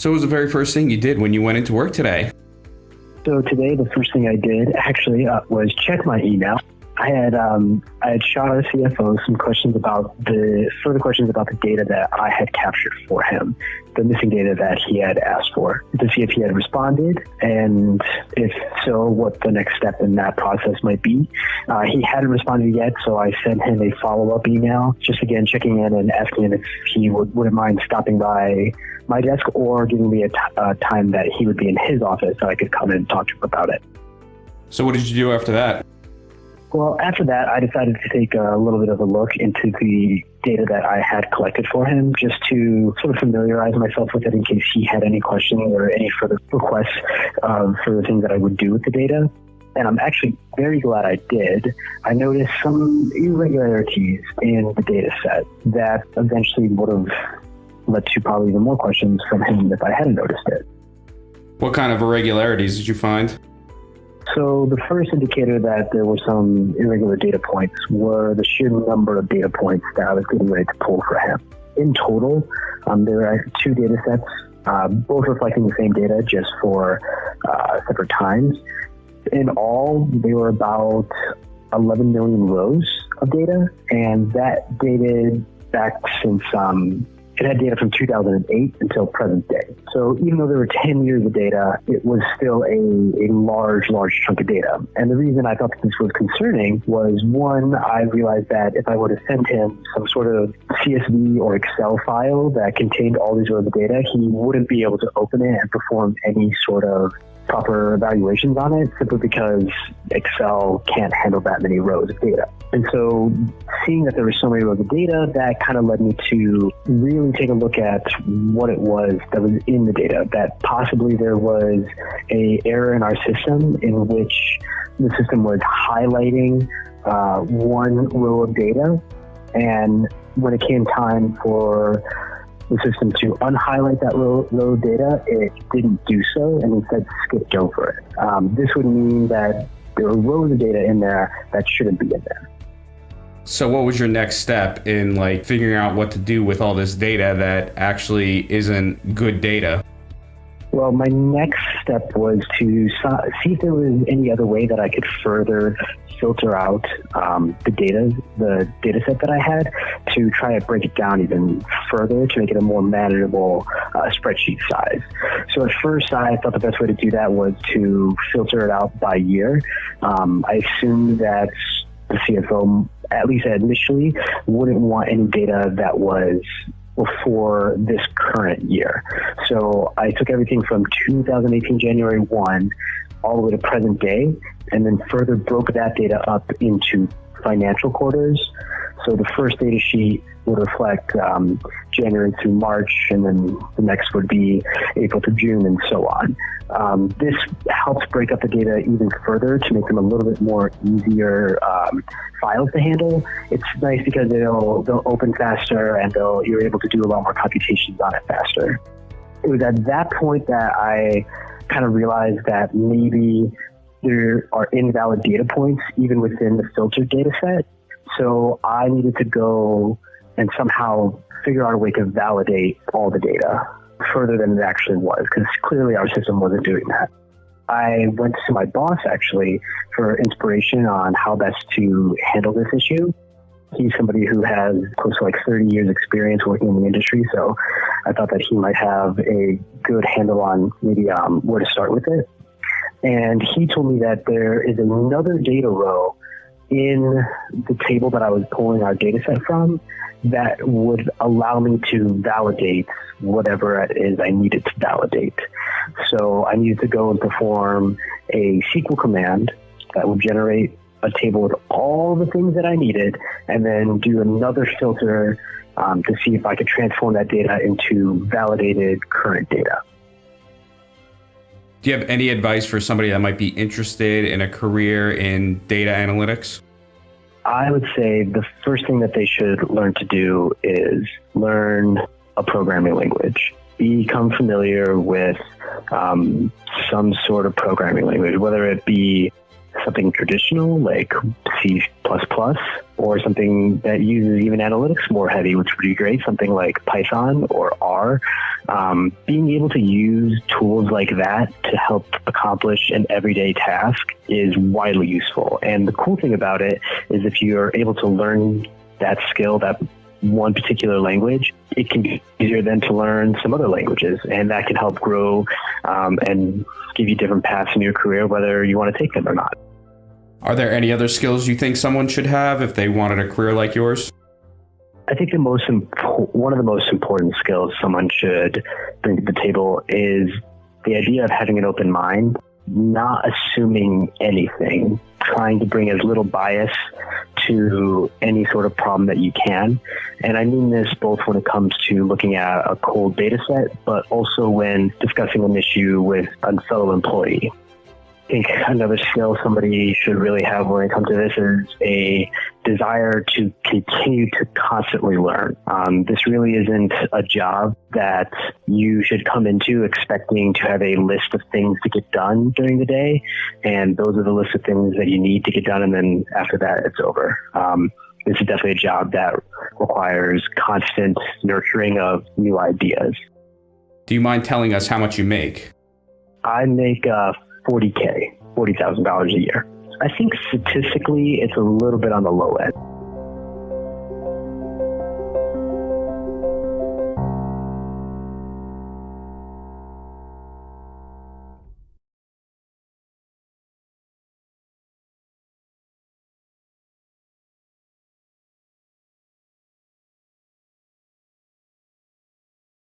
So what was the very first thing you did when you went into work today? So today, the first thing I did actually was check my email. I had shot our CFO some questions about further questions about the data that I had captured for him, the missing data that he had asked for, to see if he had responded, and if so, what the next step in that process might be. He hadn't responded yet, so I sent him a follow-up email, just again checking in and asking him if he wouldn't mind stopping by my desk or giving me a time that he would be in his office so I could come in and talk to him about it. So what did you do after that? Well, after that, I decided to take a little bit of a look into the data that I had collected for him, just to sort of familiarize myself with it in case he had any questions or any further requests for the things that I would do with the data. And I'm actually very glad I did. I noticed some irregularities in the data set that eventually would have led to probably even more questions from him if I hadn't noticed it. What kind of irregularities did you find? So the first indicator that there were some irregular data points were the sheer number of data points that I was getting ready to pull for him. In total, there are two data sets, both reflecting the same data, just for separate times. In all, they were about 11 million rows of data, and that dated back since it had data from 2008 until present day. So even though there were 10 years of data, it was still a large chunk of data. And the reason I thought that this was concerning was, one, I realized that if I were to send him some sort of CSV or Excel file that contained all these rows of data, he wouldn't be able to open it and perform any sort of proper evaluations on it, simply because Excel can't handle that many rows of data. And so seeing that there were so many rows of data, that kind of led me to really take a look at what it was that was in the data, that possibly there was an error in our system in which the system was highlighting one row of data, and when it came time for the system to unhighlight that row of data, it didn't do so, and instead skipped over it. This would mean that there were rows of data in there that shouldn't be in there. So what was your next step in figuring out what to do with all this data that actually isn't good data? Well, my next step was to see if there was any other way that I could further filter out the data set that I had, to try to break it down even further to make it a more manageable spreadsheet size. So at first, I thought the best way to do that was to filter it out by year. I assumed that the CFO, at least initially, wouldn't want any data that was before this current year. So I took everything from 2018 January 1 all the way to present day, and then further broke that data up into financial quarters. So the first data sheet would reflect January through March, and then the next would be April to June, and so on. This helps break up the data even further to make them a little bit more easier files to handle. It's nice because they'll open faster, and you're able to do a lot more computations on it faster. It was at that point that I kind of realized that maybe there are invalid data points even within the filtered data set. So I needed to go and somehow figure out a way to validate all the data further than it actually was, because clearly our system wasn't doing that. I went to my boss actually for inspiration on how best to handle this issue. He's somebody who has close to 30 years experience working in the industry, so I thought that he might have a good handle on maybe where to start with it. And he told me that there is another data row in the table that I was pulling our data set from that would allow me to validate whatever it is I needed to validate. So I needed to go and perform a SQL command that would generate a table with all the things that I needed, and then do another filter to see if I could transform that data into validated current data. Do you have any advice for somebody that might be interested in a career in data analytics? I would say the first thing that they should learn to do is learn a programming language. Become familiar with some sort of programming language, whether it be something traditional like C++, or something that uses even analytics more heavy, which would be great, something like Python or R. Being able to use tools like that to help accomplish an everyday task is widely useful. And the cool thing about it is if you're able to learn that skill, that one particular language, it can be easier then to learn some other languages, and that can help grow and give you different paths in your career, whether you want to take them or not. Are there any other skills you think someone should have if they wanted a career like yours? I think one of the most important skills someone should bring to the table is the idea of having an open mind, not assuming anything, trying to bring as little bias to any sort of problem that you can. And I mean this both when it comes to looking at a cold data set, but also when discussing an issue with a fellow employee. I think another skill somebody should really have when it comes to this is a desire to continue to constantly learn. This really isn't a job that you should come into expecting to have a list of things to get done during the day, and those are the list of things that you need to get done, and then after that, it's over. This is definitely a job that requires constant nurturing of new ideas. Do you mind telling us how much you make? I make $40,000 a year. I think statistically, it's a little bit on the low end.